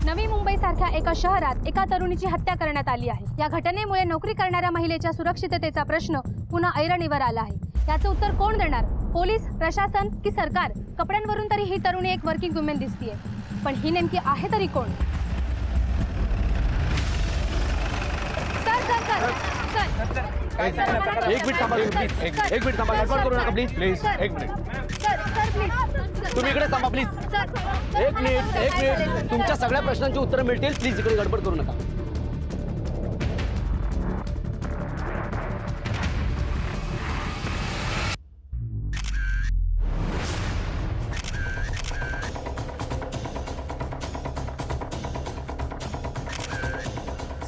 नवी मुंबई सारख्या एका शहरात एका तरुणीची हत्या करण्यात आली आहे। या घटनेमुळे नोकरी करणाऱ्या महिलेच्या सुरक्षिततेचा प्रश्न पुन्हा ऐरणीवर आला आहे। याचं उत्तर कोण देणार? पोलीस, प्रशासन की सरकार? कपड्यांवरून तरी ही तरुणी एक वर्किंग वुमेन दिसतीये, पण ही नेमकी आहे तरी कोण? एक मिनिट थांबा प्लीज, एक मिनिट थांबा, गडबड करू नका प्लीज, प्लीज एक मिनिट तुम्ही इकडे थांबा प्लीज, एक मिनिट तुमच्या सगळ्या प्रश्नांची उत्तरं मिळतील, प्लीज इकडे गडबड करू नका।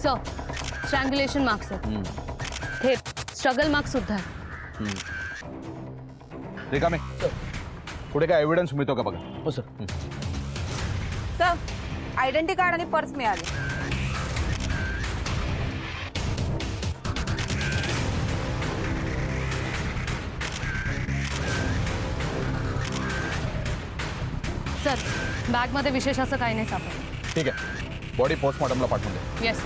सर, स्ट्रँग्युलेशन मार्क्स हे स्ट्रगल मार्क्स सुद्धा। रिकामे पुढे काय एव्हिडन्स मिळतो का बघा। हो सर। सर, आयडेंटिटी कार्ड आणि पर्स मिळाले। सर, बॅग मध्ये विशेष असं काही नाही सापडलं। ठीक आहे, बॉडी पोस्टमॉर्टमला पाठवून दे। येस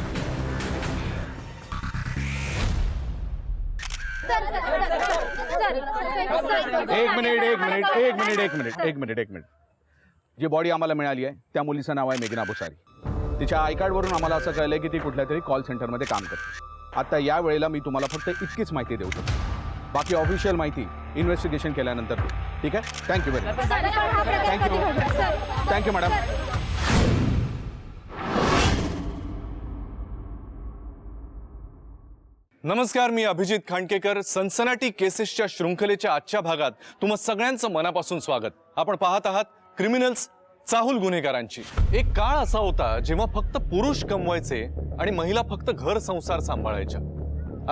एक मिनिट जी बॉडी आम्हाला मिळाली आहे त्या मुलीचं नाव आहे मेघना भुसारी। तिच्या आय कार्डवरून आम्हाला असं कळलंय की ती कुठल्या तरी कॉल सेंटरमध्ये काम करते। आता या वेळेला मी तुम्हाला फक्त इतकीच माहिती देऊ शकतो, बाकी ऑफिशियल माहिती इन्व्हेस्टिगेशन केल्यानंतर देऊ। ठीक आहे, thank you very much. Thank you madam. नमस्कार, मी अभिजित खांडकेकर। सनसनाटी केसेसच्या शृंखलेच्या आजच्या भागात तुम्हा सगळ्यांचं मनापासून स्वागत। आपण पाहत आहात क्रिमिनल्स, चाहूल गुन्हेगारांची। एक काळ असा होता जेव्हा फक्त पुरुष कमवायचे आणि महिला फक्त घर संसार सांभाळायच्या।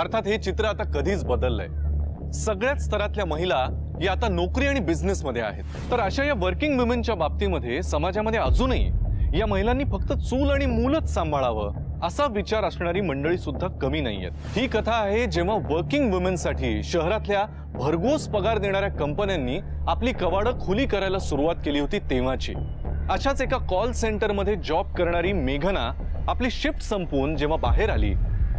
अर्थात हे चित्र आता कधीच बदललंय। सगळ्याच स्तरातल्या महिला या आता नोकरी आणि बिझनेस मध्ये आहेत। तर अशा या वर्किंग वुमेनच्या बाबतीमध्ये समाजामध्ये अजूनही या महिलांनी फक्त चूल आणि मूलच सांभाळावं असा विचार असणारी मंडळी सुद्धा कमी नाहीयेत। ही कथा आहे जेव्हा वर्किंग वुमेनसाठी शहरातल्या भरघोस पगार देणाऱ्या कंपन्यांनी आपली कवाडं खुली करायला सुरुवात केली होती तेव्हाची। अशाच एका कॉल सेंटरमध्ये जॉब करणारी मेघना आपली शिफ्ट संपवून जेव्हा बाहेर आली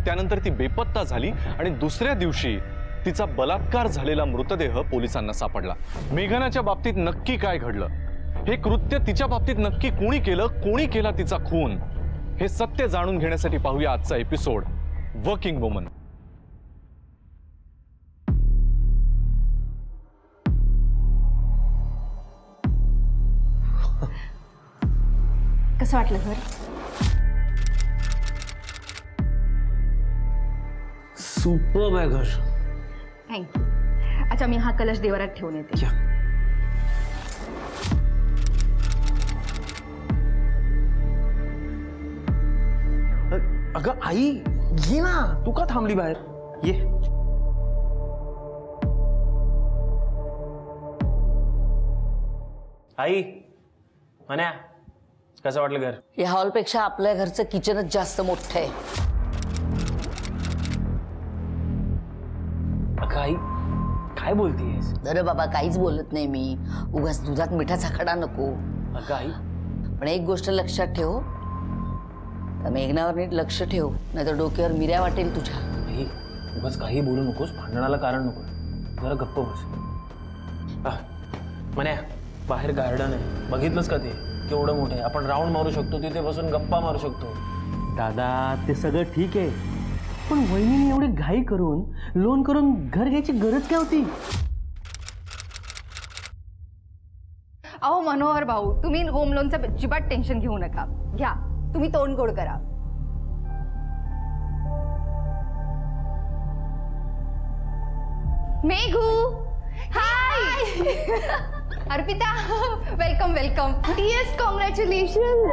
त्यानंतर ती बेपत्ता झाली आणि दुसऱ्या दिवशी तिचा बलात्कार झालेला मृतदेह पोलिसांना सापडला। मेघनाच्या बाबतीत नक्की काय घडलं, हे कृत्य तिच्या बाबतीत नक्की कोणी केलं, कोणी केला तिचा खून, हे सत्य जाणून घेण्यासाठी पाहूया आजचा एपिसोड वर्किंग वुमन। कसं वाटलं घर? सुपर्ब आहे घर। थँक्यू। अच्छा, मी हा कलश देवरात ठेवून येते। अगं आई, ये ना, तू का थांबली बाहेर? ये। आई, मन्या, कसं वाटलं घर? या हॉलपेक्षा आपल्या घरचं किचनच जास्त मोठं आहे। अगं आई, काय बोलतीयस? अरे बाबा, काहीच बोलत नाही मी, उगाच दुधात मिठाचा खडा नको। अगं आई, पण एक गोष्ट लक्षात ठेव, त्या मेघनावर नीट लक्ष ठेव, नाहीतर डोक्यावर मिऱ्या वाटेल तुझ्या। आई, उगाच काही बोलू नकोस, भांडणाला कारण नको, जरा गप्प बस। मन्या, बाहेर गार्डन आहे, बघितलंस का ते? केवढं मोठं आहे, आपण राऊंड मारू शकतो, तिथे बसून गप्पा मारू शकतो। दादा, ते सगळं ठीक आहे, पण वहिनीने एवढी घाई करून लोन करून घर घ्यायची गरज काय होती? अहो मनोहर भाऊ, तुम्ही होम लोनचं अजिबात टेन्शन घेऊ नका। घ्या, तुम्ही तोंड गोड करा। Meghu, hi. Arpita, welcome welcome. Yes, congratulation.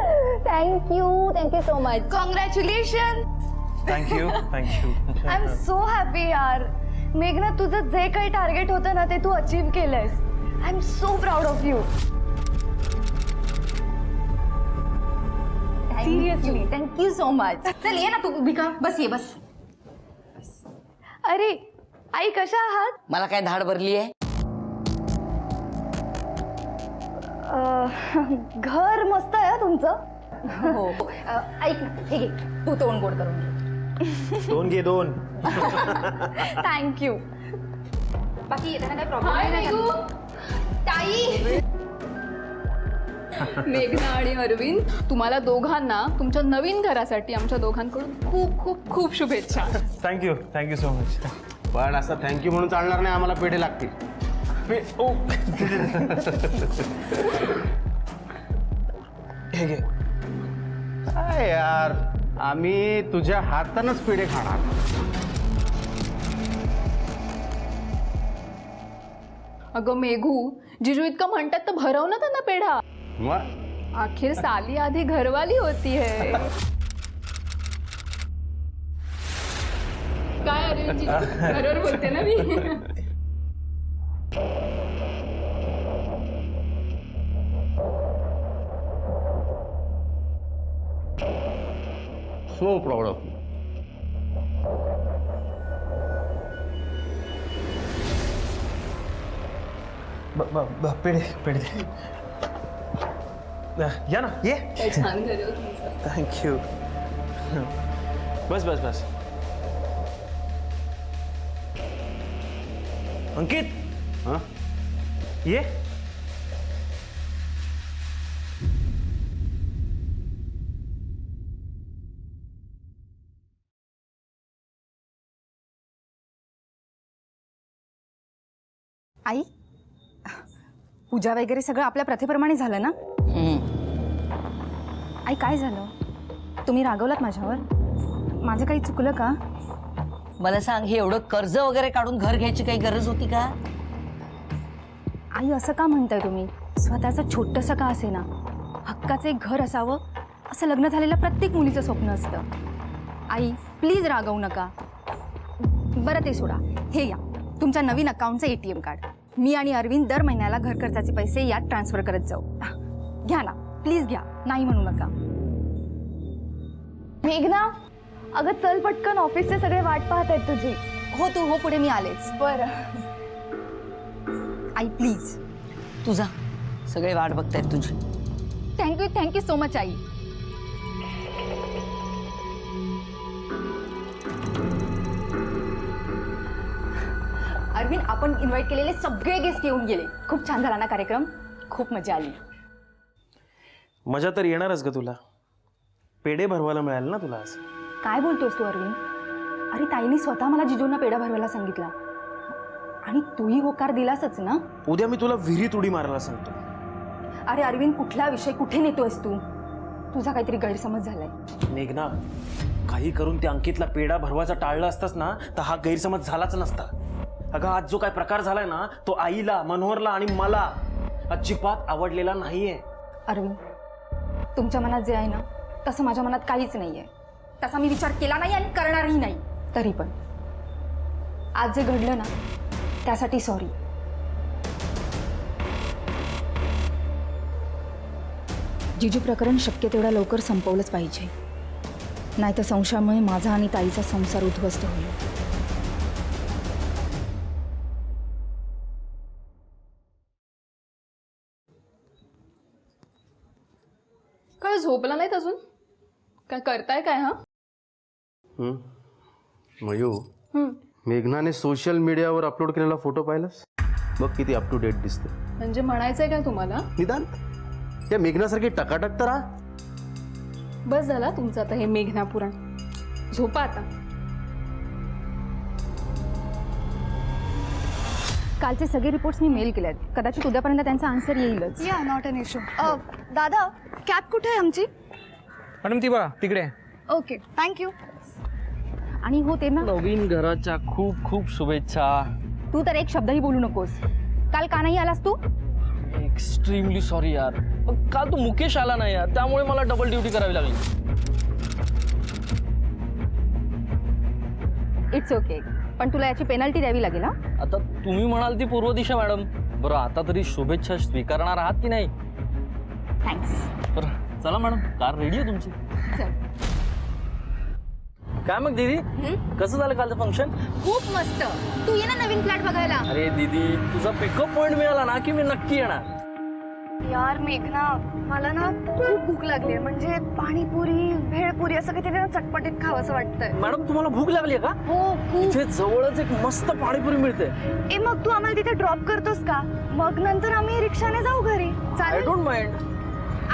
Thank you so much. Congratulation. Thank you. I am so happy यार। मेघना, तुझं जे काही टार्गेट होतं ना ते तू अचीव केलंयस। I am so proud of you. Seriously, thank you so much. चल ये ना तू, उभी का, बस ये, बस। अरे आई, कशा आहात? मला काय धाड भरली आहे? घर मस्त आहे तुमचं। हो ऐक ना, हे घे तू तोंड गोड करून घे. 2 घे 2. थँक्यू. बाकी येताना काय प्रॉब्लेम नाही ना? ताई मेघना आणि अरविंद, तुम्हाला दोघांना तुमच्या नवीन घरासाठी आमच्या दोघांकडून खूप खूप खूप शुभेच्छा. Thank you so much. पण असं थँक्यू म्हणून चालणार नाही, आम्हाला पेढे लागतील. हे घे. काय यार, आम्ही तुझ्या हातानंच पेढे खाणार. अगं मेघू, जिजू इतकं म्हणतात तर भरव ना त्यांना पेढा. मग आखिर साली आधी घरवाली होती है. काय अरविंद जिजू, बरोबर बोलते ना मी. So proud of you. पेढे पेढे या ना, ये. काय छान घर आहे तुमचं. थँक्यू. बस बस बस. अंकित, हां ये. आई, पूजा वगैरे सगळं आपल्या प्रथेप्रमाणे झालं ना? आई काय झालं? तुम्ही रागवलात माझ्यावर? माझं काही चुकलं का? मला सांग, हे एवढं कर्ज वगैरे काढून घर घ्यायची काही गरज होती का? आई असं का म्हणताय तुम्ही? स्वतःचं छोटंसं का असे ना, हक्काचं एक घर असावं असं लग्न झालेलं प्रत्येक मुलीचं स्वप्न असतं. आई प्लीज रागवू नका. बरं ते सोडा, हे या तुमच्या नवीन अकाउंटचं ATM कार्ड. मी आणि अरविंद दर महिन्याला घर खर्चाचे पैसे यात ट्रान्सफर करत जाऊ. घ्या ना प्लीज, घ्या, नाही म्हणू नका. मेघना, अगं चल पटकन, ऑफिसचे सगळे वाट पाहत आहेत तुझी. हो तू हो, पुढे मी आलेच. बरं. आई प्लीज. तुझा सगळे वाट बघतायत तुझी. थँक्यू सो मच आई. अरविंद, आपण इन्व्हाइट केलेले सगळे गेस्ट येऊन गेले. खूप छान झाला ना कार्यक्रम? खूप मजा आली. मजा तर येणारच ग तुला. पेढे भरवायला मिळाले ना तुला आज. काय बोलतोस तू अरविंद? अरे ताईने स्वतः मला जिजूंना पेढा भरवायला सांगितला आणि तूही होकार दिलासच ना? उद्या मी तुला विहिरीत उडी मारायला सांगतो. अरे अरविंद, कुठला विषय कुठे नेतोयस तू? तुझा काहीतरी गैरसमज झालाय. मेघना, काही करून त्या अंकितला पेढा भरवायचा टाळलं असतास ना तर हा गैरसमज झालाच नसता. अगं आज जो काय प्रकार झालाय ना तो आईला, मनोहरला आणि मला अजिबात आवडलेला नाहीये. अरविंद, तुमच्या मनात जे आहे ना तसं माझ्या मनात काहीच नाहीये. तसा मी विचार केला नाही आणि करणारही नाही. तरी पण आज जे घडलं ना त्यासाठी सॉरी. जिजू प्रकरण शक्य तेवढ्या लवकर संपवलंच पाहिजे, नाहीतर संशयामुळे माझा आणि ताईचा संसार उद्ध्वस्त होईल. काय झोपला नाहीत अजून? काय करताय काय? हा मयू, मेघनाने सोशल मीडियावर अपलोड केलेला फोटो पाहिलास? बघ किती अप टू डेट दिसते. म्हणजे म्हणायचंय काय तुम्हाला? निदान त्या मेघनासारखी टकाटक तर राहा. बस झाला तुमचं आता हे मेघना पुराण. झोपा आता. कालचे सगळे रिपोर्ट्स मी मेल केले आहेत. कदाचित उद्यापर्यंत त्यांचा आन्सर येईलच. या नॉट एन इश्यू. दादा, कॅब कुठे आहे आमची? मॅडम ती बघा तिकडे. Okay, thank you. आणि हो ते ना, नवीन घराच्या खूप खूप शुभेच्छा. तू तर एक शब्दही बोलू नकोस. काल का नाही आलास तू? एक्स्ट्रीमली सॉरी यार. काल तू मुकेश आला नाही यार, त्यामुळे मला डबल ड्युटी करावी लागली. इट्स ओके, पण तुला याची पेनल्टी द्यावी लागेल. हा, आता तुम्ही म्हणाल ती पूर्व दिशा मॅडम. बरं आता तरी शुभेच्छा स्वीकारणार आहात की नाही? थँक्स. बरं चला मॅडम, कार रेडी आहे तुमची. काय मग दीदी, कसं झालं कालचं फंक्शन? खूप मस्त. तू ये ना नवीन फ्लॅट बघायला. अरे दीदी, तुझा पिकअप पॉइंट मिळाला ना की मी नक्की येणार. यार मेघना, मला ना खूप भूक लागली आहे. म्हणजे पाणीपुरी भेळपुरी असं काहीतरी ना चटपटीत खावंसं वाटतंय. मॅडम तुम्हाला भूक लागली आहे का? हो खूप. इथे जवळच एक मस्त पाणीपुरी मिळते. ए मग तू आम्हाला तिथे ड्रॉप करतोस का? मग नंतर आम्ही रिक्षाने जाऊ घरी. आय चालेल? Don't mind.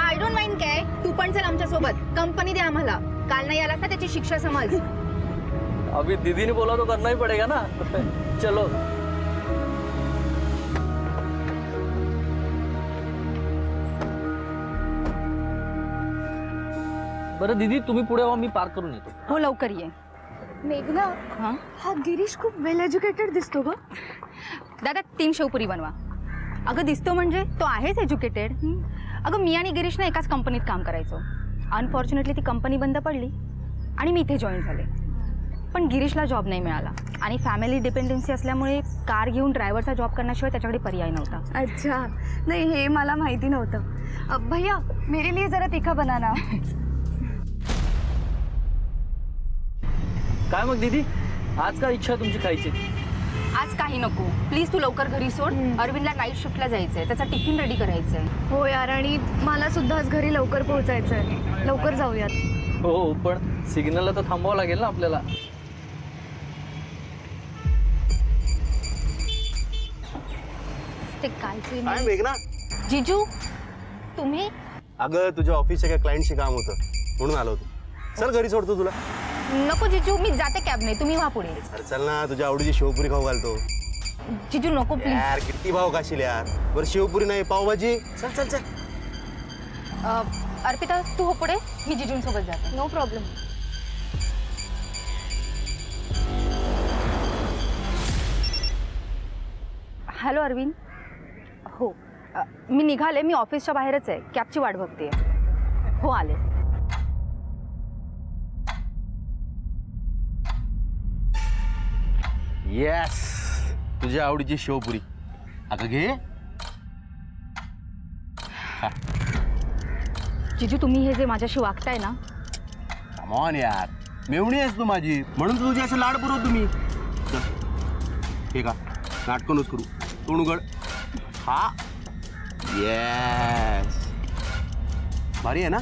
I don't mind काय, तू पण चल आमच्या सोबत. कंपनी दे आम्हाला. काल नाही आलास ना त्याची शिक्षा समज. अभी दीदी ने बोला तो करना ही पड़ेगा ना. चलो. बरं दीदी तुम्ही पुढे व्हा, मी पार्क करून येतो. हो लवकर ये. मेघना, हां हा गिरीश खूप वेल एज्युकेटेड दिसतो ग. दादा 3 शेवपुरी बनवा. अगं दिसतो म्हणजे तो आहेच एज्युकेटेड. अगं मी आणि गिरीश ना एकाच कंपनीत काम करायचो. अनफॉर्च्युनेटली ती कंपनी बंद पडली आणि मी इथे जॉईन झाले. पण गिरीशला जॉब नाही मिळाला आणि फॅमिली डिपेंडन्सी असल्यामुळे कार घेऊन ड्रायव्हरचा जॉब करण्याशिवाय त्याच्याकडे पर्याय नव्हता. अच्छा, नाही हे मला माहिती नव्हतं. भैया मेरे लिए जरा तीखा बनाना. काय मग दीदी, आज काय इच्छा तुमची खायची? आज काही नको प्लीज, तू लवकर घरी सोड. अरविंदला नाईट शिफ्टला जायचंय, त्याचा टिफिन रेडी करायचंय. हो यार, आणि मला सुद्धा आज घरी लवकर पोहोचायचंय. लवकर जाऊयात. हो पण सिग्नलला तर थांबावं लागेल ना आपल्याला. ते कालचे काय मेघना? जिजू तुम्ही? अगं तुझ्या ऑफिसच्या काही क्लायंटशी काम होतं म्हणून आलो होतो. चल घरी सोडतो तुला. नको जिजू, मी जाते कॅबने, तुम्ही व्हा पुढे. अरे चल ना, तुझ्या आवडीची शेवपुरी खाऊ घालतो. जिजू नको प्लीज. यार किती भाव खाशील यार. बरं शेवपुरी नाही पावभाजी. चल चल चल. अर्पिता तू हो पुढे, मी जिजूंसोबत जाते. No problem. हॅलो अरविंद. हो मी निघाले, मी ऑफिसच्या बाहेरच आहे, कॅबची वाट बघते. हो आले. येस, तुझ्या आवडीची शेवपुरी. अगं घे. जिजू तुम्ही हे जे माझ्याशी वागताय ना, कम ऑन यार, मेवणी आहेस तू माझी, म्हणून तुझी असे लाड पुरवतो मी. चल हे का, नाटकं नच करू. तोंड उघड. हा येस, भारी आहे ना.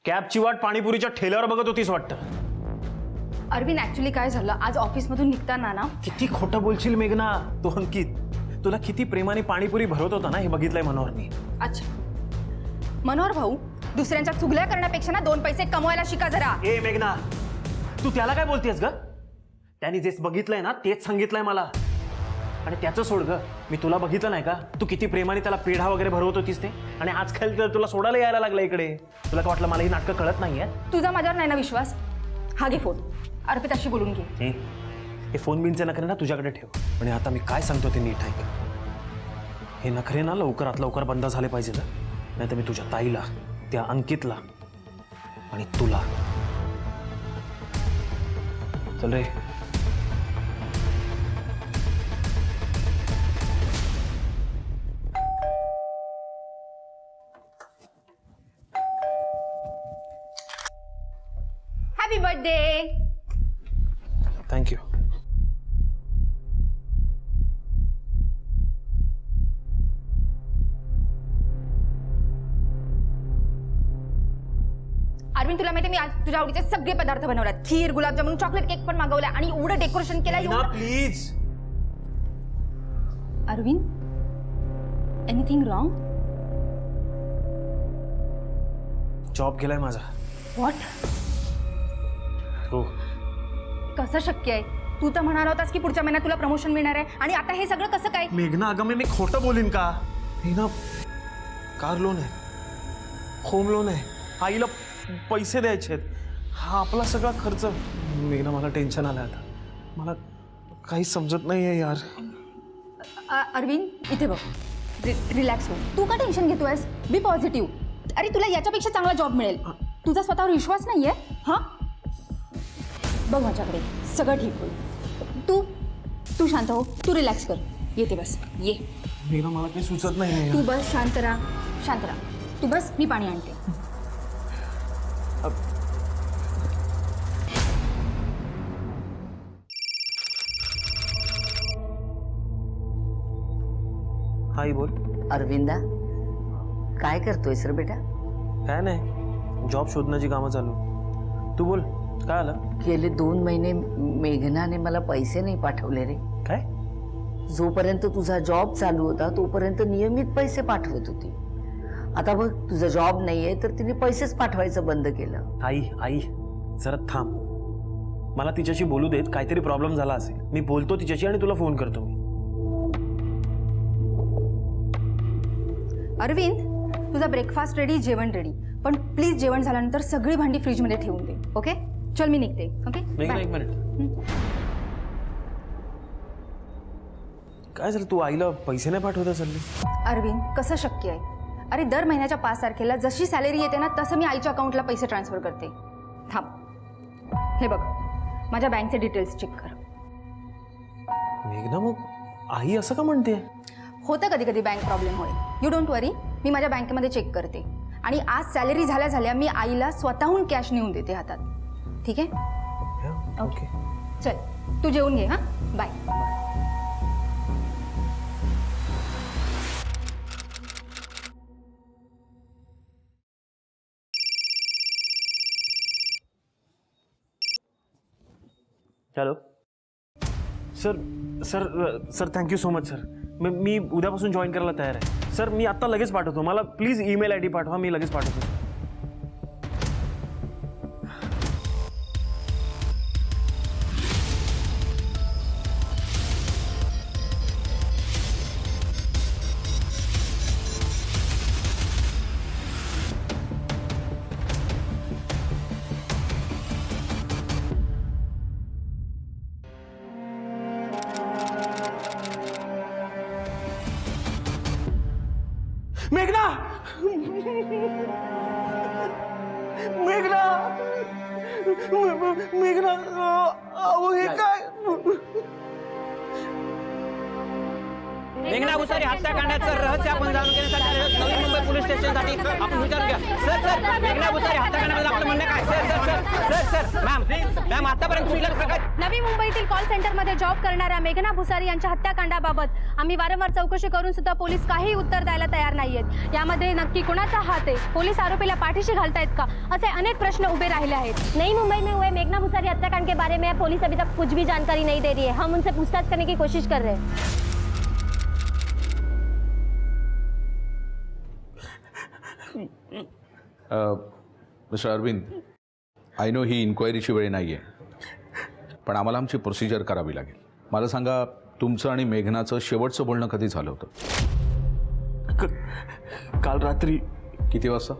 कॅबची वाट पाणीपुरीच्या ठेल्यावर बघत होतीस वाटतं. अरविंद ॲक्च्युली काय झालं, आज ऑफिसमधून निघताना ना. किती खोटं बोलशील मेघना. तो अंकित तुला किती प्रेमाने पाणीपुरी भरवत होता ना, हे बघितलंय मनोहरनी. अच्छा मनोहर भाऊ, दुसऱ्यांच्या चुगल्या करण्यापेक्षा ना 2 पैसे कमवायला शिका जरा. ए मेघना, तू त्याला काय बोलतेस ग? त्याने जे बघितलंय ना तेच सांगितलंय मला. आणि त्याचं सोड ग, मी तुला बघितलं नाही का, तू किती प्रेमाने त्याला पेढा वगैरे भरवत होतीस ते. आणि आजकाल तर तुला सोडायला यायला लागलं इकडे. तुला काय वाटलं मला ही नाटकं कळत नाहीये? तुझा माझ्यावर नाही ना विश्वास? हा घे फोन, अर्पिताशी बोलून घे. हे फोन बिनचे नखरे ना तुझ्याकडे ठेव. आणि आता मी काय सांगतो ते नीट ऐक. हे नखरे ना लवकरात लवकर बंद झाले पाहिजे ना, नाही तर मी तुझ्या ताईला, त्या अंकितला आणि तुला. चल रे. Happy birthday. थँक्यू. अरविंद तुला माहिती, मी आज तुझ्या आवडीचे सगळे पदार्थ बनवल्यात. खीर, गुलाबजामुन, चॉकलेट केक पण मागवला आणि एवढं डेकोरेशन केलं. Please. Arvind anything wrong? Job केलाय माझा. व्हॉट? हो. कसं शक्य आहे? तू तर म्हणाला होतास की पुढच्या महिन्यात तुला प्रमोशन मिळणार आहे, आणि आता हे सगळं कसं काय? मेघना अगं मी खोटं बोलीन का? हे ना कार लोन आहे, होम लोन आहे, आईला पैसे द्यायचे आहेत. हा आपला सगळा खर्च. मेघना मला टेन्शन आलं आता. मला काही समजत नाही आहे यार. अरविंद इथे बघ, रिलॅक्स हो. तू का टेन्शन घेतोयस? बी पॉझिटिव्ह. अरे तुला याच्यापेक्षा चांगला जॉब मिळेल. तुझा स्वतःवर विश्वास नाहीये? हां बघ माझ्याकडे, सगळं ठीक होईल. तू शांत हो, तू रिलॅक्स कर. येते बस, ये. मेघना मला काही सुचत नाही. तू बस, शांत राहा. तू बस, मी पाणी आणते. हाय बोल. अरविंदा काय करतोयस रे बेटा? काय नाही, जॉब शोधण्याची कामं चालू. तू बोल, काय आलं? गेले 2 महिने मेघनाने मला पैसे नाही पाठवले रे. काय? जोपर्यंत तुझा जॉब चालू होता तोपर्यंत नियमित पैसे पाठवत होती. आता बघ तुझा जॉब नाहीये तर तिने पैसेच पाठवायचं बंद केलं. आई जरा थांब, मला तिच्याशी बोलू देत. काहीतरी प्रॉब्लेम झाला असेल, मी बोलतो तिच्याशी आणि तुला फोन करतो मी. अरविंद, तुझा ब्रेकफास्ट रेडी, जेवण रेडी. पण प्लीज जेवण झाल्यानंतर सगळी भांडी फ्रीजमध्ये ठेवून दे. ओके, चल मी निघते. ओके, मेघना, एक मिनिट. काय झालं, तू आईला पैसे नाही पाठवता चालले? अरविंद, कसं शक्य आहे? अरे दर महिन्याच्या 5 तारखेला जशी सॅलरी येते ना तसं मी आईच्या अकाउंटला पैसे ट्रान्सफर करते. थांब, हे बघ, माझ्या बँकचे डिटेल्स चेक कर. मेघना, मग आई असं का म्हणते? होतं कधी कधी बँक प्रॉब्लेममुळे. यू डोंट वरी, मी माझ्या बँकेमध्ये चेक करते आणि आज सॅलरी झाल्या झाल्या मी आईला स्वतःहून कॅश नेऊन देते हातात. ठीक आहे? ओके. चल, तू जेवून घे. हां, bye. Hello sir thank you so much sir. मी उद्यापासून जॉईन करायला तयार आहे सर. मी आत्ता लगेच पाठवतो. मला प्लीज ईमेल ID पाठवा, मी लगेच पाठवतो. मेघना, मेघना, मेघना, अहो हे काय? मेघना भुसारी हत्याकांडाचं रहस्य आपण जाणून घेण्यासाठी नवी मुंबई पोलीस स्टेशनसाठी आपण विचार घ्या. सर मेघना भुसारी हत्याकांडाबद्दल आपलं म्हणणं काय? सर मॅम आतापर्यंत कुठल्या प्रकार नवी मुंबईतील कॉल सेंटरमध्ये जॉब करणाऱ्या मेघना भुसारी यांच्या हत्याकांडाबाबत आम्ही वारंवार चौकशी करून सुद्धा पोलीस काही उत्तर द्यायला तयार नाहीयेत. यामध्ये नक्की कोणाचा हात आहे? पोलीस आरोपीला पाठीशी घालतायत का? असे अनेक प्रश्न उभे राहिले आहेत. नई मुंबई में हुए मेघना भुसारी हत्याकांड के बारे में पुलिस अभी तक कुछ भी जानकारी नहीं दे रही है. हम उनसे पूछताछ करने की कोशिश कर रहे हैं. मिस्टर अरविंद, आय नो ही इन्क्वायरीची वेळ नाही आहे, पण आम्हाला आमची प्रोसिजर करावी लागेल. मला सांगा, तुमचं आणि मेघनाचं शेवटचं बोलणं कधी झालं होतं? काल रात्री. किती वाजता?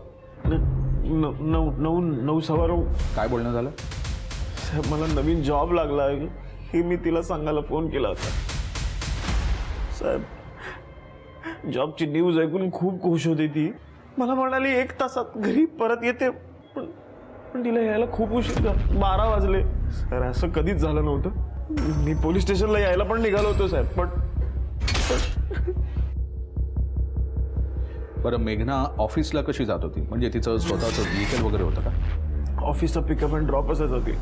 9:15. काय बोलणं झालं? साहेब, मला नवीन जॉब लागला हे मी तिला सांगायला फोन केला होता. साहेब, जॉबची न्यूज ऐकून खूप खुश होती ती. मला म्हणाली 1 तासात घरी परत येते, पण तिला यायला खूप उशीर झाला. 12 वाजले. सर, असं कधीच झालं नव्हतं. मी पोलीस स्टेशनला यायला पण निघालो होतो साहेब, पण बरं, मेघना ऑफिसला कशी जात होती? म्हणजे तिचं स्वतःचं व्हेकल वगैरे होतं का? ऑफिसचा पिकअप अँड ड्रॉप असंच होती.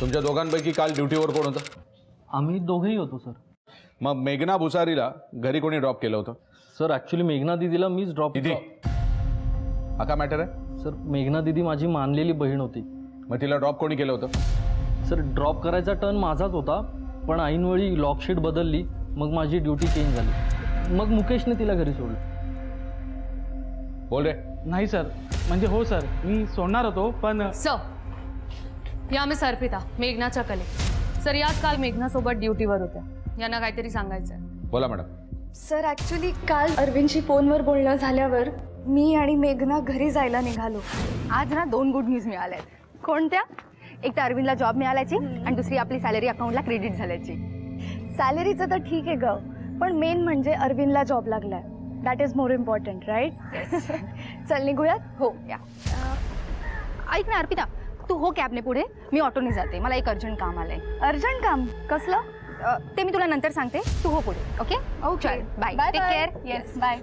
तुमच्या दोघांपैकी काल ड्युटीवर कोण होतं? आम्ही दोघेही होतो सर. मग मेघना भुसारीला घरी कोणी ड्रॉप केलं होतं? सर ॲक्च्युली मेघना दिदीला मीच ड्रॉप. दिदी, हा का मॅटर आहे? सर, मेघना दिदी माझी मानलेली बहीण होती. मग तिला ड्रॉप कोणी केलं होतं? सर, ड्रॉप करायचा टर्न माझाच होता, पण ऐनवेळी लॉकशीट बदलली, मग माझी ड्युटी चेंज झाली. मग मुकेशने तिला घरी सोडलं. बोल रे. नाही सर, म्हणजे हो सर, मी सोडणार होतो, पण या मी अर्पिता, मेघनाच्या कले. सर, याच काल मेघनासोबत ड्युटीवर होत्या. यांना काहीतरी सांगायचं आहे. बोला मॅडम. सर, ॲक्च्युली काल अरविंदशी फोनवर बोलणं झाल्यावर मी आणि मेघना घरी जायला निघालो. आज ना 2 गुड न्यूज मिळाल्या आहेत. कोणत्या? एक तर अरविंदला जॉब मिळाल्याची आणि दुसरी आपली सॅलरी अकाउंटला क्रेडिट झाल्याची. सॅलरीचं तर ठीक आहे ग, पण मेन म्हणजे अरविंदला जॉब लागलाय. That is more important, right? चल निघूयात. हो, या. ऐक ना अर्पिता, तू हो कॅबने पुढे, मी ऑटोने जाते. मला एक अर्जंट काम आलंय. अर्जंट काम? कसलं? ते मी तुला नंतर सांगते. तू हो पुढे. ओके? चल, bye. Take care. Yes, bye.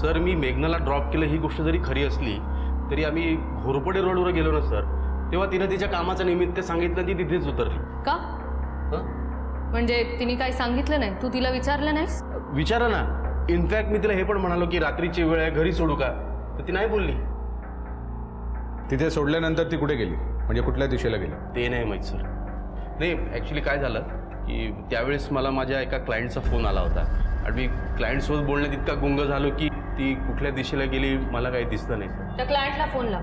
Sir मी मेघनाला ड्रॉप केलं ही गोष्ट जरी खरी असली तरी आम्ही घोरपडे रोडवर गेलो ना सर, तेव्हा तिनं तिच्या कामाचं निमित्त सांगितलं ती तिथेच उतरली. का? हं? म्हणजे तिने काही सांगितलं नाही, तू तिला विचारलं नाहीस? विचारा ना. इनफॅक्ट मी तिला हे पण म्हणालो की रात्रीची वेळ आहे घरी सोडू का, तर ती नाही बोलली. तिथे सोडल्यानंतर ती कुठे गेली, म्हणजे कुठल्या दिशेला गेली? ते नाही माहीत सर. नाही ॲक्च्युली काय झालं की त्यावेळेस मला माझ्या एका क्लायंटचा फोन आला होता आणि मी क्लायंटसोबत बोलण्यात इतका गुंग झालो की ती कुठल्या दिशेला गेली मला काही दिसलं नाही सर. त्या क्लायंटला फोन लाव.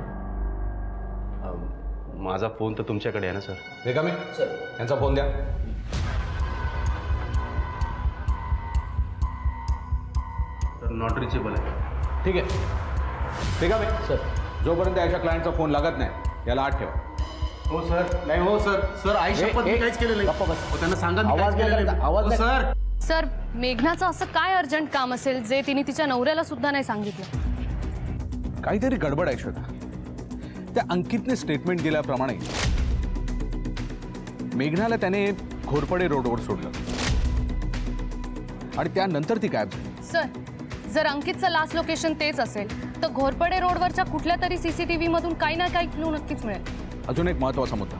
माझा फोन तर तुमच्याकडे आहे ना सर. रेखामी सर, यांचा फोन द्या. सर नॉट रिचेबल आहे. ठीक आहे. रेखामी सर, जोपर्यंत याच्या क्लायंटचा फोन लागत नाही याला आत ठेवा. हो सर. नाही हो सर. सर आई शपथ मी काहीच केलं नाही. हो, त्यांना सांगा मी काहीच केलं नाही. हो, सर. सर, मेघनाचं असं काय अर्जंट काम असेल जे तिने तिच्या नवऱ्याला सुद्धा नाही सांगितलं? काहीतरी गडबड आहे श्वेता. त्या अंकितने स्टेटमेंट दिल्याप्रमाणे मेघनाला त्याने घोरपडे रोडवर सोडलं आणि त्यानंतर ती गायब झाली. सर, जर अंकितचं लास्ट लोकेशन तेच असेल तर घोरपडे रोडवरच्या कुठल्या तरी CCTV मधून काही ना काही क्लू नक्कीच मिळेल. अजून एक महत्त्वाचा मुद्दा,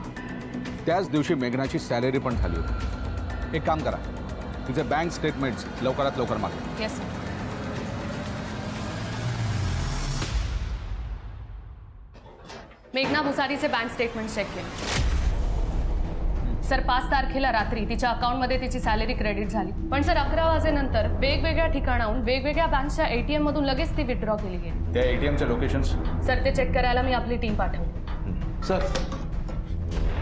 त्याच दिवशी मेघनाची सॅलरी पण झाली होती. एक काम करा, तिचे बँक स्टेटमेंट्स लवकरात लवकर मागा. Yes sir. मेघना भुसारीचे बँक स्टेटमेंट चेक केले. सर, 5 तारखेला रात्री तिच्या अकाउंटमध्ये तिची सॅलरी क्रेडिट झाली, पण सर 11 वाजेनंतर वेगवेगळ्या ठिकाणाहून वेगवेगळ्या बँकच्या ATM मधून लगेच ती विथड्रॉ केली गेली. त्या ATMचे लोकेशन्स सर, ते चेक करायला मी आपली टीम पाठवली. सर,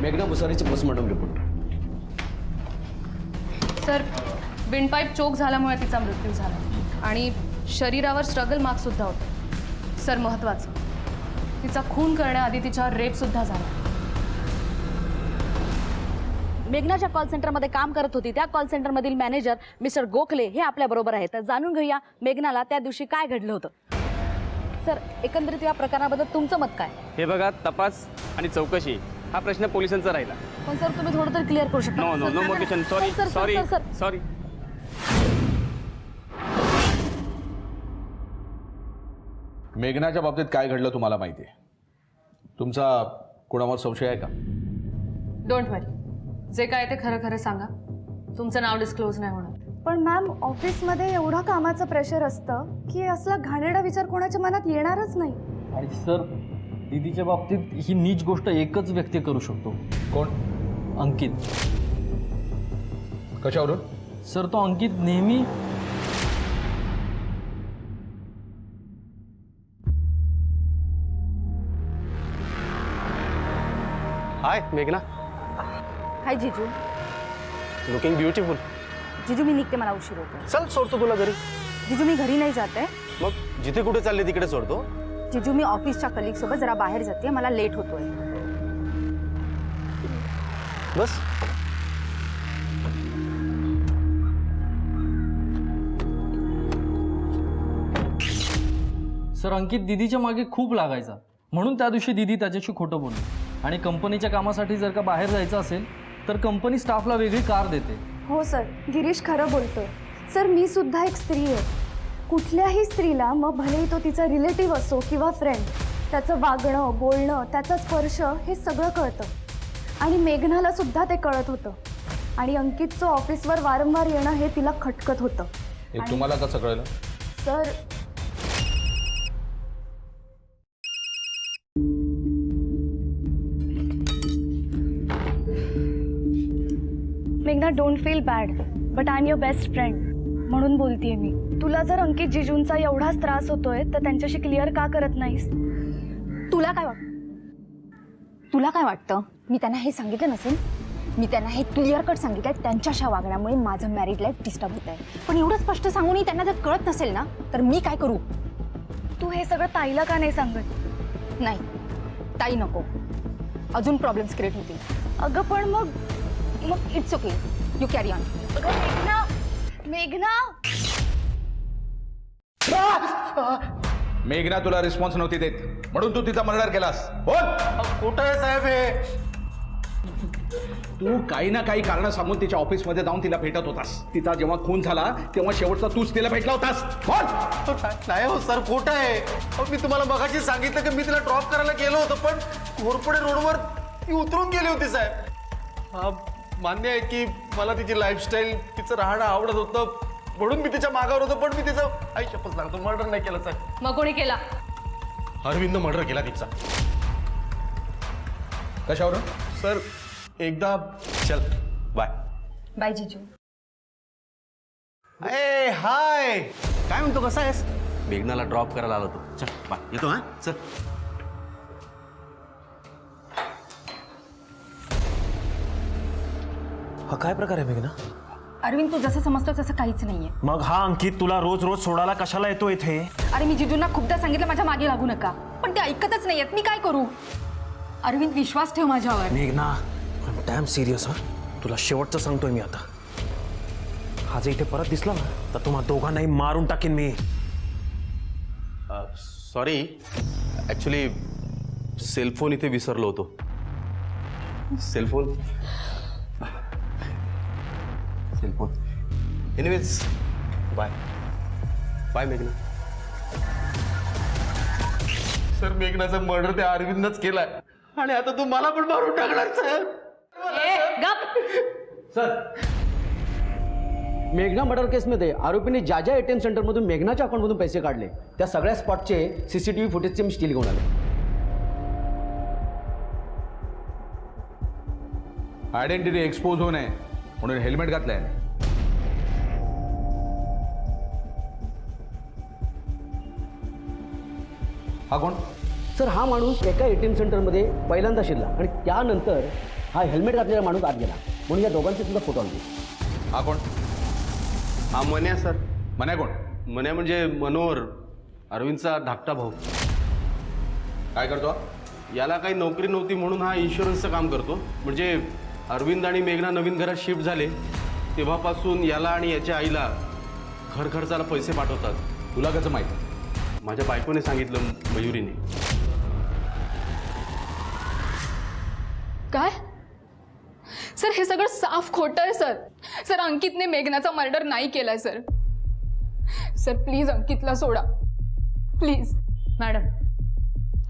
मेघना भुसारीचे पोस्टमॉर्टम रिपोर्ट. सर, विंडपाईप चोक झाल्यामुळे तिचा मृत्यू झाला आणि शरीरावर स्ट्रगल मार्क सुद्धा होते. सर, महत्त्वाचं, तिचा खून करण्याआधी तिच्यावर रेप सुद्धा झाला. मेघनाच्या कॉल सेंटरमध्ये काम करत होती त्या कॉल सेंटरमधील मॅनेजर मिस्टर गोखले हे आपल्याबरोबर आहेत. तर जाणून घेऊया मेघनाला त्या दिवशी काय घडलं होतं. सर, एकंदरीत या प्रकरणाबद्दल तुमचं मत काय? हे बघा, तपास आणि चौकशी हा प्रश्न पोलिसांचा राहिला. पण सर, तुम्ही थोडं तर क्लिअर करू शकता? No no no motivation. Sorry sir, sir, sorry sir, sir. Sorry. मेघनाच्या बाबतीत काय घडलं तुम्हाला माहिती आहे? तुमचा कोणावर संशय आहे का? डोंट वरी, जे काय ते खरं खरं सांगा. तुमचं नाव डिस्क्लोज नाही होणार. पण मॅम, ऑफिसमध्ये एवढं कामाचं प्रेशर असतं की असला घाणेरडा विचार कोणाच्या मनात येणारच नाही. आणि सर, दीदीच्या बाबतीत ही नीच गोष्ट एकच व्यक्ती करू शकतो. कोण? अंकित. कशावरून? सर, तो अंकित नेहमी हाय मेघना. हाय जिजू. Looking beautiful. जिजू, मी निघते, मला उशीर होतो. चल सोडतो तुला घरी. जिजू, मी घरी नाही जाते. मग जिथे कुठे चालले तिकडे सोडतो. जिजू, मी ऑफिसच्या कलिग सोबत जरा बाहेर जाते, मला लेट होतोय. बस. सर, अंकित दीदीच्या मागे खूप लागायचा, म्हणून त्या दिवशी दीदी त्याच्याशी खोटं बोलली. आणि कंपनीच्या कामासाठी जर का बाहेर जायचं असेल तर कंपनी स्टाफला वेगळी कार देते. हो सर, गिरीश खरं बोलतोय. सर, मी सुद्धा एक स्त्री आहे. कुठल्याही स्त्रीला, मग भलेही तो तिचा रिलेटिव्ह असो किंवा फ्रेंड, त्याचं वागणं, बोलणं, त्याचा स्पर्श हे सगळं कळतं. आणि मेघनाला सुद्धा ते कळत होतं. आणि अंकितचं ऑफिसवर वारंवार येणं हे तिला खटकत होतं. हे तुम्हाला कसं कळलं? सर, मेघना, don't feel bad, but I am your best friend म्हणून बोलतेय मी. तुला जर अंकित जिजूंचा एवढाच त्रास होतोय तर त्यांच्याशी क्लिअर का करत नाहीस? तुला काय वाटतं? मी त्यांना हे सांगितलं नसेल? मी त्यांना हे क्लिअर कट सांगितलं, त्यांच्याशा वागण्यामुळे माझं मॅरिड लाईफ डिस्टर्ब होत आहे. पण एवढं स्पष्ट सांगूनही त्यांना जर कळत नसेल ना, तर मी काय करू? तू हे सगळं ताईला का नाही सांगत? नाही, ताई नको, अजून प्रॉब्लेम्स क्रिएट होतील. अगं पण मग it's okay, you carry on. मेघना, मेघना तुला रिस्पॉन्स नव्हती देत म्हणून तू तिचा मर्डर केलास. बोल. कुठं आहे साहेब हे? तू काही ना काही कारण सांगून तिच्या ऑफिसमध्ये जाऊन तिला भेटत होतास. तिचा जेव्हा खून झाला तेव्हा शेवटचा तूच तिला भेटला होतास. बोल. नाही हो सर, खोटं आहे. अहो, मी तुम्हाला मगाशी सांगितलं की मी तिला ड्रॉप करायला गेलो होतो, पण घोरपडे रोडवर ती उतरून गेली होती साहेब. हा मान्य आहे की मला तिची लाईफस्टाईल, तिचं राहणं आवडत होतं म्हणून मी तिच्या मागावर होतो, पण मी तिचं आई शपथ लागतो मर्डर नाही केलं साहेब. मग कोणी केला? अरविंद मर्डर केला तिचा. कशावर? सर एकदा चल बाय. बाय जिजू. ए हाय, काय म्हणतो, कसा आहेस? मेघनाला ड्रॉप करायला आलो होतो. चल बाय, येतो हा, चल. हा काय प्रकार आहे मेघना? अरविंद, तू जसं समजतो तसं काहीच नाहीये. मग हा अंकित तुला रोज रोज सोडायला कशाला येतो इथे? अरे मी जिजूंना खूपदा सांगितलं माझ्या मागे लागू नका, पण ते ऐकतच नाहीयेत. मी काय करू? अरविंद, विश्वास ठेव माझ्यावर. मेघना, आय एम डॅम सिरियस. हा, तुला शेवटचं सांगतोय मी आता. हा जर इथे परत दिसला ना तर तुम्हा दोघांनाही मारून टाकेन मी. सॉरी, ॲक्च्युली सेलफोन इथे विसरलो होतो. सेलफोन. एनिवेज, बाय बाय मेघना. सर, मेघनाचा मर्डर त्या अरविंदच केलाय आणि आता तू मला पण मारून टाकणार सर. मेघना मर्डर केसमध्ये आरोपींनी ज्या ज्या ATM सेंटरमधून मेघनाच्या अकाउंटमधून पैसे काढले त्या सगळ्या स्पॉटचे CCTV फुटेजचे मी स्टील घेऊन आले. आयडेंटिटी एक्सपोज होऊ नये म्हणून हेल्मेट घातलंय. हा कोण? सर, हा माणूस एका ATM सेंटरमध्ये पहिल्यांदा शिरला आणि त्यानंतर हा हेल्मेट घातलेला माणूस आत गेला, म्हणून या दोघांचे सुद्धा फोटो आणले. हा कोण? हा मन्या सर. मन्या कोण? मन्या म्हणजे मनोहर, अरविंदचा धाकटा भाऊ. काय करतो? याला काही नोकरी नव्हती म्हणून हा इन्शुरन्सचं काम करतो. म्हणजे अरविंद आणि मेघना नवीन घरात शिफ्ट झाले तेव्हापासून याला आणि याच्या आईला घर खर्चाला पैसे पाठवतात. तुला कसं माहिती? माझ्या बायकोने सांगितलं, मयुरीने. काय सर, हे सगळं साफ खोटं आहे सर. सर, अंकितने मेघनाचा मर्डर नाही केलाय सर. सर प्लीज अंकितला सोडा, प्लीज. मॅडम,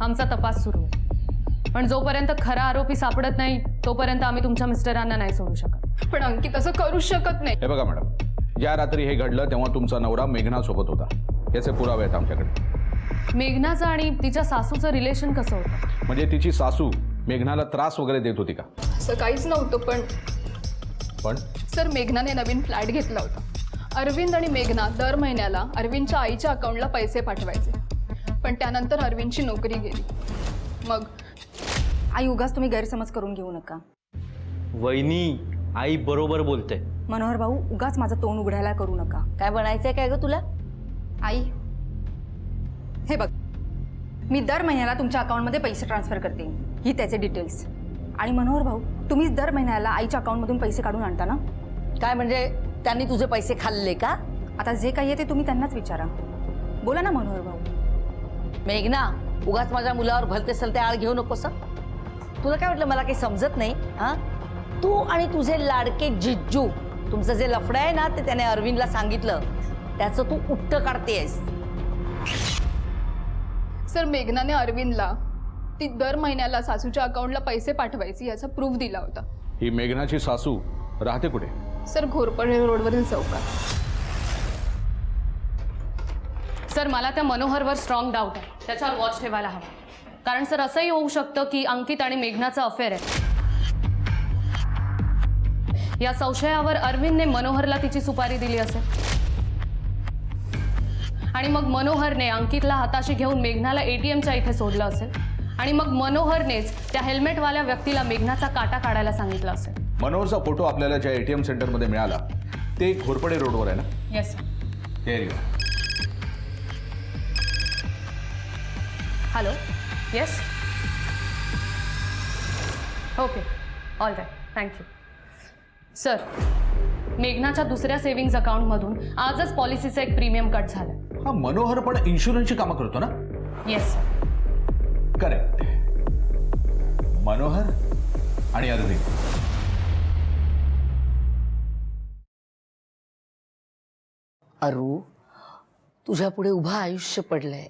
आमचा तपास सुरू आहे, पण जोपर्यंत खरा आरोपी सापडत नाही तोपर्यंत आम्ही तुमच्या मिस्टरांना नाही सोडू शकत. पण अंकित असं करूच शकत नाही. हे बघा मॅडम, ज्या रात्री हे घडलं तेव्हा तुमचा नवरा मेघनासोबत होता. याचे पुरावे आहेत आमच्याकडे. मेघनाचं आणि तिच्या सासूचं रिलेशन कसं होतं? म्हणजे तिची सासू मेघनाला त्रास वगैरे देत होती का? असं काहीच नव्हतं. पण सर, मेघनाने नवीन फ्लॅट घेतला होता. अरविंद आणि मेघना दर महिन्याला अरविंदच्या आईच्या अकाउंटला पैसे पाठवायचे, पण त्यानंतर अरविंदची नोकरी गेली. मग आई, उगाच तुम्ही गैरसमज करून घेऊ नका. वहिनी, आई बरोबर बोलते. मनोहर भाऊ, उगाच माझं तोंड उघडायला करू नका. काय बनायचंय काय ग तुला? आई, हे बघ, मी दर महिन्याला तुमच्या अकाउंटमध्ये पैसे ट्रान्सफर करते, ही त्याचे डिटेल्स. आणि मनोहर भाऊ, तुम्हीच दर महिन्याला आईच्या अकाउंटमधून पैसे काढून आणता ना? काय म्हणजे त्यांनी तुझे पैसे खाल्ले का? आता जे काही आहे ते तुम्ही त्यांनाच विचारा. बोला ना मनोहर भाऊ. मेघना, उगाच माझ्या मुलावर भलते सलते आळ घेऊ नकोस. तुला काय वाटलं मला काही समजत नाही? हा, तू आणि तुझे लाडके जिज्जू, तुमचं जे लफडं आहे ना ते त्याने अरविंदला सांगितलं, त्याचं तू उट्ट काढतेस. सर, मेघनाने अरविंदला ती दर महिन्याला सासूच्या अकाउंटला पैसे पाठवायची याचा प्रूफ दिला होता. ही मेघनाची सासू राहते कुठे? सर, घोरपडे रोडवरील चौकात. सर, मला त्या मनोहरवर स्ट्रॉंग डाऊट आहे. त्याच्यावर वॉच ठेवायला हवा. कारण सर, असंही होऊ शकतं की अंकित आणि मेघनाचं अफेअर आहे. या संशयावर अरविंदने मनोहरला तिची सुपारी दिली असेल आणि मग मनोहरने अंकितला हाताशी घेऊन मेघनाला ATMच्या इथे सोडलं असेल आणि मग मनोहरनेच त्या हेल्मेटवाल्या व्यक्तीला मेघनाचा काटा काढायला सांगितलं असेल. मनोहरचा फोटो आपल्याला ज्या ATM सेंटरमध्ये मिळाला ते घोरपडे रोडवर आहे ना? Yes sir. Hello. Yes. Okay, all right, thank you. Sir, मेघनाच्या दुसऱ्या सेव्हिंग्ज अकाउंटमधून आजच पॉलिसीचं एक प्रीमियम कट झालं. हा मनोहर पण इन्शुरन्सची कामं करतो ना? Yes sir. करेक्ट. मनोहर आणि अरविंद अरू, तुझ्या पुढे उभं आयुष्य पडलंय.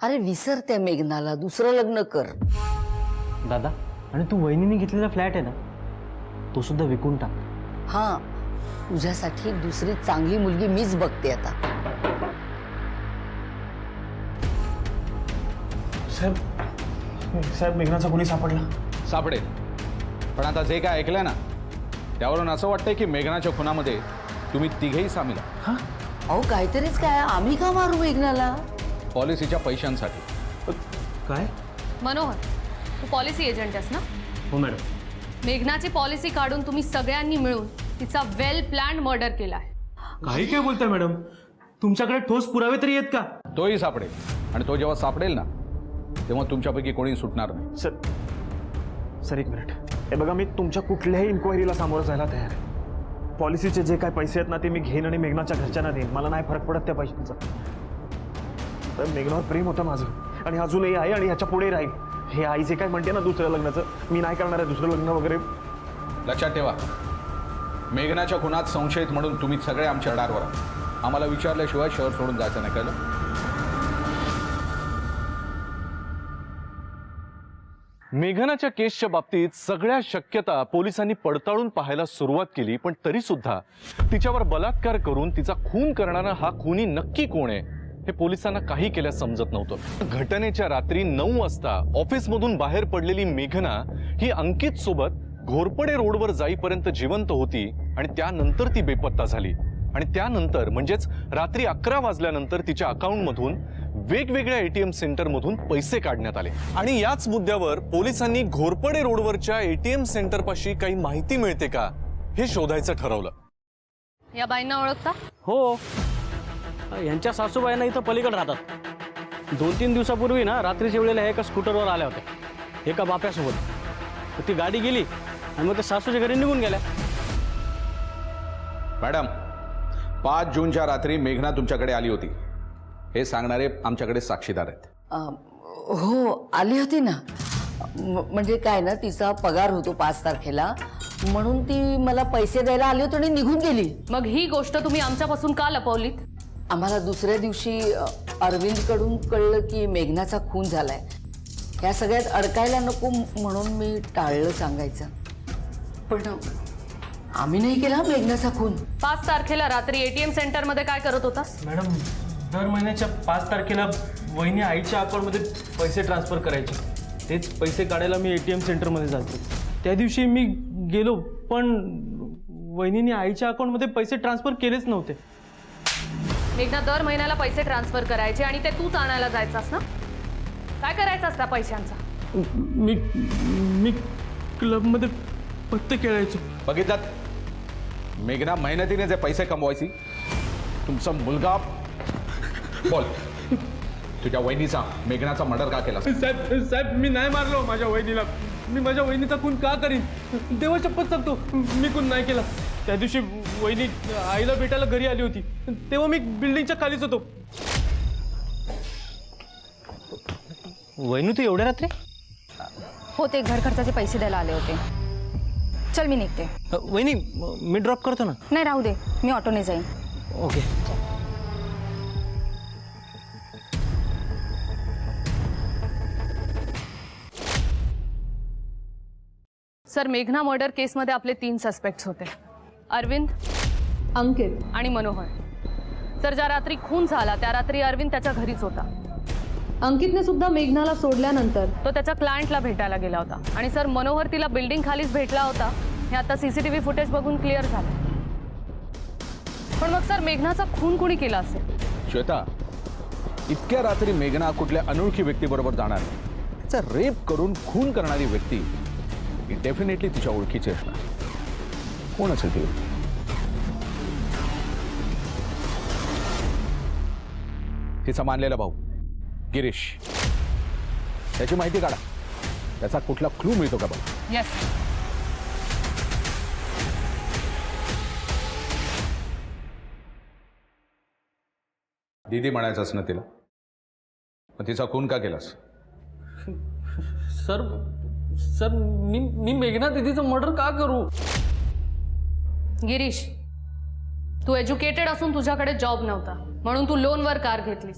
अरे विसर त्या मेघनाला, दुसरं लग्न कर. दादा, आणि तू वहिनीने घेतलेला फ्लॅट आहे ना, तो सुद्धा विकून टाक. हा, तुझ्यासाठी दुसरी चांगली मुलगी मीच बघते आता. साहेब मेघनाचा कोणी सापडला? सापडेल, पण आता जे काय ऐकलंय ना त्यावरून असं वाटतंय की मेघनाच्या खुनामध्ये तुम्ही तिघेही सामील आहात. अहो काहीतरीच काय, आम्ही का मारू मेघनाला? पॉलिसीच्या पैशांसाठी. काय? मनोहर, तू पॉलिसी एजंट आहेस ना? हो मॅडम. मेघनाची पॉलिसी काढून तुम्ही सगळ्यांनी मिळून तिचा वेल प्लॅन्ड मर्डर केला आहे. काही काय बोलताय मॅडम? तुमच्याकडे ठोस पुरावे तरी आहेत का? तोही सापडेल, आणि तो जेव्हा सापडेल ना तेव्हा तुमच्यापैकी कोणी सुटणार नाही. सर एक मिनिट. हे बघा, मी तुमच्या कुठल्याही इन्क्वायरीला सामोरं जायला तयार आहे. पॉलिसीचे जे काय पैसे आहेत ना ते मी घेईन आणि मेघनाच्या घरच्यांना देईन. मला नाही फरक पडत त्या पैशांचा. तर मेघनावर प्रेम होतं माझं, आणि अजूनही आहे, आणि ह्याच्या पुढे राहील. हे आई जे काय म्हणते ना दुसऱ्या लग्नाचं, मी नाही करणार आहे दुसरं लग्न वगैरे. लक्षात ठेवा, मेघनाच्या खुनात संशयित म्हणून तुम्ही सगळे आमच्या रडारवर आहात. आम्हाला विचारल्याशिवाय शहर सोडून जायचं नाही, कळलं? मेघनाच्या केसच्या बाबतीत सगळ्या शक्यता पोलिसांनी पडताळून पाहायला सुरुवात केली, पण तरी सुद्धा तिच्यावर बलात्कार करून तिचा खून करणारा हा खुनी नक्की कोण आहे हे पोलिसांना काही केल्यास समजत नव्हतं. घटनेच्या रात्री 9 वाजता ऑफिसमधून बाहेर पडलेली मेघना ही अंकित सोबत घोरपडे रोडवर जाईपर्यंत जिवंत होती, आणि त्यानंतर ती बेपत्ता झाली. आणि त्यानंतर म्हणजेच रात्री 11 वाजल्यानंतर तिच्या अकाउंटमधून वेगवेगळ्या ATM सेंटरमधून पैसे काढण्यात आले. आणि याच मुद्द्यावर पोलिसांनी घोरपडे रोडवरच्या ATM सेंटरपाशी काही माहिती मिळते का हे शोधायचं ठरवलं. या बाईंना ओळखता? हो, यांच्या सासूबाईंना इथं पलीकडे राहतात. 2-3 दिवसापूर्वी ना रात्रीच्या वेळेला एका स्कूटरवर आल्या होत्या एका बाप्यासोबत. ती गाडी गेली आणि मग त्या सासूच्या घरी निघून गेल्या. मॅडम, 5 जूनच्या रात्री मेघना तुमच्याकडे आली होती हे सांगणारे आमच्याकडे साक्षीदार आहेत. हो, आली होती ना. म्हणजे काय ना, तिचा पगार होतो 5 तारखेला, म्हणून ती मला पैसे द्यायला आली होती आणि निघून गेली. मग ही गोष्ट तुम्ही आमच्यापासून का लपवलीत? आम्हाला दुसऱ्या दिवशी अरविंदकडून कळलं की मेघनाचा खून झालाय. या सगळ्यात अडकायला नको म्हणून मी टाळलं सांगायचं. पण आम्ही नाही केला मेघनाचा खून. 5 तारखेला रात्री ATM सेंटरमध्ये काय करत होतास? मॅडम, दर महिन्याच्या 5 तारखेला वहिनी आईच्या अकाउंटमध्ये पैसे ट्रान्सफर करायचे. तेच पैसे काढायला मी ATM सेंटरमध्ये जातो. त्या दिवशी मी गेलो, पण वहिनीने आईच्या अकाउंटमध्ये पैसे ट्रान्सफर केलेच नव्हते. मेघना दर महिन्याला पैसे ट्रान्सफर करायचे आणि ते तूच आणायला जायचास ना? काय करायचं त्या पैशांचा? मी क्लबमध्ये पत्ते खेळायचो. बघितलात, मेघना मेहनतीने जे पैसे कमवायची. तुमचा मुलगा बोल, तुझ्या वहिनीचा मेघनाचा मर्डर का केला? साहेब, मी नाही मारलो माझ्या वहिनीला. मी माझ्या वहिनीचा खून का करीन? देवा शपथ सांगतो, मी खून नाही केला. त्या दिवशी वहिनी आईला भेटायला घरी आली होती, तेव्हा मी बिल्डिंगच्या खालीच होतो. वहिनी, तू एवढ्या रात्री? हो, ते घर खर्चाचे पैसे द्यायला आले होते. चल मी निघते. वहिनी, मी ड्रॉप करतो ना. नाही, राहू दे, मी ऑटोने जाईन. ओके. सर, मेघना मर्डर केसमध्ये आपले 3 सस्पेक्ट्स होते: अरविंद, अंकित आणि मनोहर. सर, ज्या रात्री खून झाला त्या रात्री अरविंद त्याच्या घरीच होता. अंकितने सुद्धा मेघनाला सोडल्यानंतर तो त्याच्या क्लायंटला भेटायला गेला होता. आणि सर, मनोहर तिला बिल्डिंग खालीच भेटला होता हे आता CCTV फुटेज बघून क्लिअर झालं. पण मग सर, मेघनाचा खून कोणी केला असेल? श्वेता, इतक्या रात्री मेघना कुठल्या अनोळखी व्यक्तीबरोबर जाणार नाही. तिचा रेप करून खून करणारी व्यक्ती ही डेफिनेटली तिच्या ओळखीची असणार. कोण असेल ती? तिचा मानलेला भाऊ गिरीश. त्याची माहिती काढा. त्याचा कुठला क्लू मिळतो का बघा. येस. दीदी म्हणायचंच ना तिला, मग तिचा खून का केलास? सर, मी मेघना दीदीचं मर्डर का करू? गिरीश, तू एज्युकेटेड असून तुझ्याकडे जॉब नव्हता म्हणून तू लोनवर कार घेतलीस.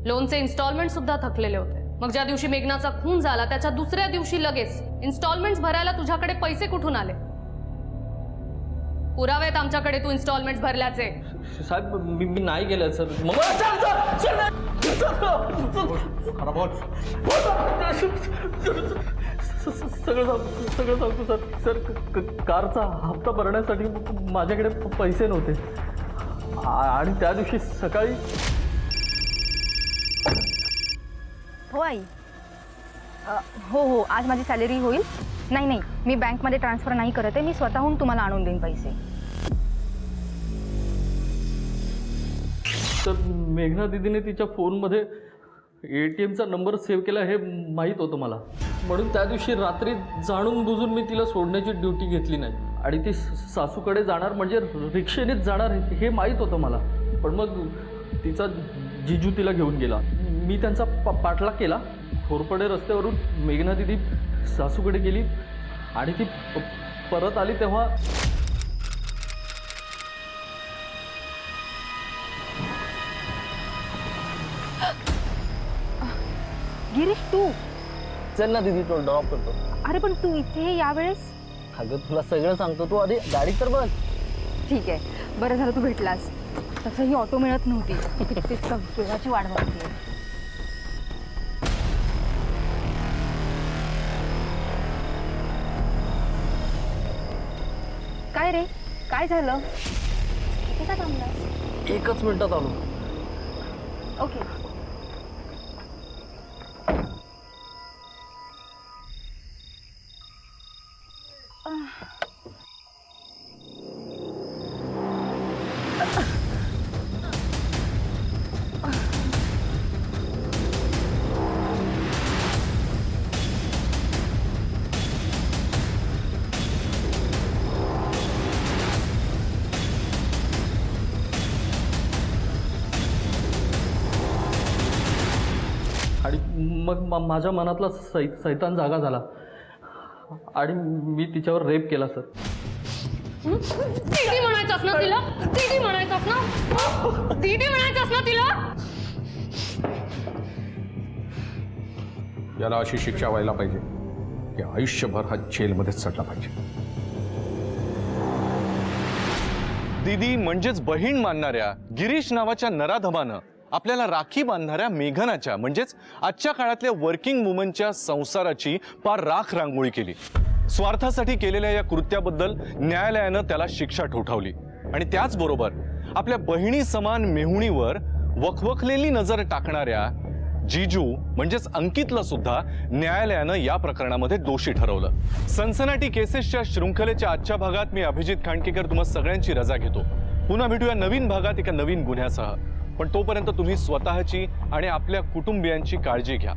लोनचे इन्स्टॉलमेंट सुद्धा थकलेले होते. मग ज्या दिवशी मेघनाचा खून झाला त्याच्या दुसऱ्या दिवशी लगेच इन्स्टॉलमेंट्स भरायला तुझ्याकडे पैसे कुठून आले? पुरावे आहेत आमच्याकडे तू इन्स्टॉलमेंट्स भरल्याचे. साहेब मी नाही केलं सर. सगळं सांगतो सर. सर कारचा हप्ता भरण्यासाठी माझ्याकडे पैसे नव्हते आणि त्या दिवशी सकाळी. हो आई. हो आज माझी सॅलरी होईल. नाही मी बँकमध्ये ट्रान्सफर नाही करत आहे. मी स्वतःहून तुम्हाला आणून देईन पैसे. तर मेघना दीदीने तिच्या फोनमध्ये ATMचा नंबर सेव्ह केला हे माहीत होतं मला. म्हणून त्या दिवशी रात्री जाणून बुजून मी तिला सोडण्याची ड्युटी घेतली नाही. आणि ती सासूकडे जाणार म्हणजे रिक्षेनेच जाणार हे माहीत होतं मला. पण मग तिचा जिजू तिला घेऊन गेला. मी त्यांचा पाठलाग केला. खोरपडे रस्त्यावरून मेघना दीदी सासूकडे गेली आणि ती परत आली तेव्हा गिरीश तू. चल ना दीदी तो ड्रॉप करतो. अरे पण तू इथे यावेळेस. अगं तुला सगळं सांगतो. तू आधी गाडी तर बघ. ठीक आहे बरं झालं तू भेटलास. तसंही ऑटो मिळत नव्हती. कितीच वेळाची वाट बघते. काय रे काय झालं? किती का थांबलास? 1 मिनिटात आलो. ओके. आणि मग माझ्या मनातला सैतान जागा झाला आणि मी तिच्यावर रेप केला सर. दीदी म्हणायचंस ना तिला? दीदी म्हणायचंस ना? दीदी म्हणायचंस ना तिला? याला अशी शिक्षा व्हायला पाहिजे की आयुष्यभर हा जेलमध्येच चढला पाहिजे. दीदी म्हणजेच बहीण मानणाऱ्या गिरीश नावाच्या नराधमानं आपल्याला राखी बांधणाऱ्या मेघनाच्या म्हणजेच आजच्या काळातल्या वर्किंग वुमनच्या संसाराची पार राख रांगोळी केली. स्वार्थासाठी केलेल्या या कृत्याबद्दल न्यायालयानं त्याला शिक्षा ठोठावली. आणि त्याचबरोबर आपल्या बहिणी समान मेहुणीवर वखवखलेली नजर टाकणाऱ्या जीजू म्हणजेच अंकितला सुद्धा न्यायालयानं या प्रकरणामध्ये दोषी ठरवलं. सनसनाटी केसेसच्या शृंखलेच्या आजच्या भागात मी अभिजित खांडकेकर तुम्हा सगळ्यांची रजा घेतो. पुन्हा भेटूया नवीन भागात एका नवीन गुन्ह्यासह. पण तोपर्यंत तुम्ही स्वतःची आणि आपल्या कुटुंबियांची काळजी घ्या.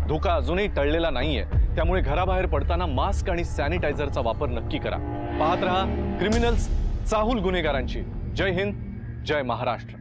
धोका अजूनही टळलेला नाहीये. त्यामुळे घराबाहेर पडताना मास्क आणि सॅनिटायझरचा वापर नक्की करा. पाहत रहा क्रिमिनल्स चाहूल गुन्हेगारांची. जय हिंद, जय महाराष्ट्र.